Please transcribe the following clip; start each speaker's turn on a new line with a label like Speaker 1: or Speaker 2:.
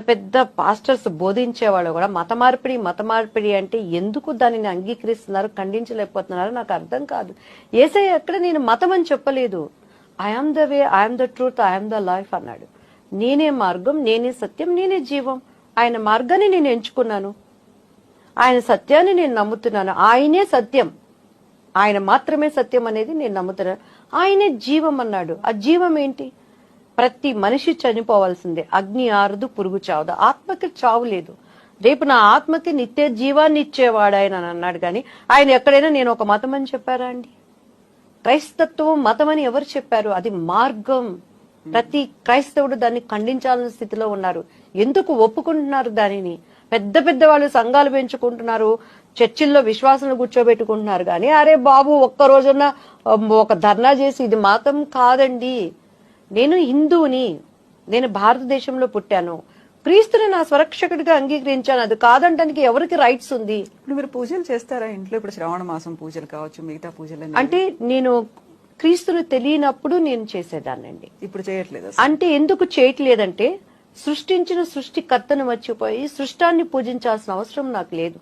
Speaker 1: పెద్ద పాస్టర్స్ బోధించేవాళ్ళు కూడా మత మార్పిడి అంటే ఎందుకు దానిని అంగీకరిస్తున్నారు, ఖండించలేకపోతున్నారో నాకు అర్థం కాదు. యేసయ్య ఎక్కడ నేను మతం అని చెప్పలేదు. I'm the way, I'm the truth, I'm the life అన్నాడు. నేనే మార్గం, నేనే సత్యం, నేనే జీవం. ఆయన మార్గాన్ని నేను ఎంచుకున్నాను, ఆయన సత్యాన్ని నేను నమ్ముతున్నాను. ఆయనే సత్యం, ఆయన మాత్రమే సత్యం అనేది నేను నమ్ముతున్నాను. ఆయనే జీవం అన్నాడు. ఆ జీవం ఏంటి? ప్రతి మనిషి చనిపోవాల్సిందే. అగ్ని ఆరదు, పురుగు చావదు. ఆత్మకి చావు లేదు. రేపు నా ఆత్మకి నిత్య జీవాన్ని ఇచ్చేవాడు ఆయన అని అన్నాడు. కానీ ఆయన ఎక్కడైనా నేను ఒక మతం అని చెప్పారా అండి? క్రైస్తత్వం మతం అని ఎవరు చెప్పారు? అది మార్గం. ప్రతి క్రైస్తవుడు దాన్ని ఖండించాల్సిన స్థితిలో ఉన్నారు. ఎందుకు ఒప్పుకుంటున్నారు దానిని? పెద్ద పెద్ద వాళ్ళు సంఘాలు పెంచుకుంటున్నారు, చర్చిల్లో విశ్వాసాలు కూర్చోబెట్టుకుంటున్నారు. కానీ అరే బాబు, ఒక్క రోజున ఒక ధర్నా చేసి ఇది మతం కాదండి, నేను హిందువుని, నేను భారతదేశంలో పుట్టాను, క్రీస్తుని నా స్వరక్షకుడిగా అంగీకరించాను, అది కాదంటానికి ఎవరికి రైట్స్ ఉంది?
Speaker 2: ఇప్పుడు మీరు పూజలు చేస్తారా ఇంట్లో? ఇప్పుడు శ్రావణ మాసం పూజలు కావచ్చు, మిగతా పూజలు
Speaker 1: అంటే నేను క్రీస్తుని తెలియనప్పుడు నేను చేసేదాన్నండి.
Speaker 2: ఇప్పుడు చేయట్లేదు.
Speaker 1: అంటే ఎందుకు చేయట్లేదంటే సృష్టించిన సృష్టికర్తను మర్చిపోయి సృష్టాన్ని పూజించాల్సిన అవసరం నాకు లేదు.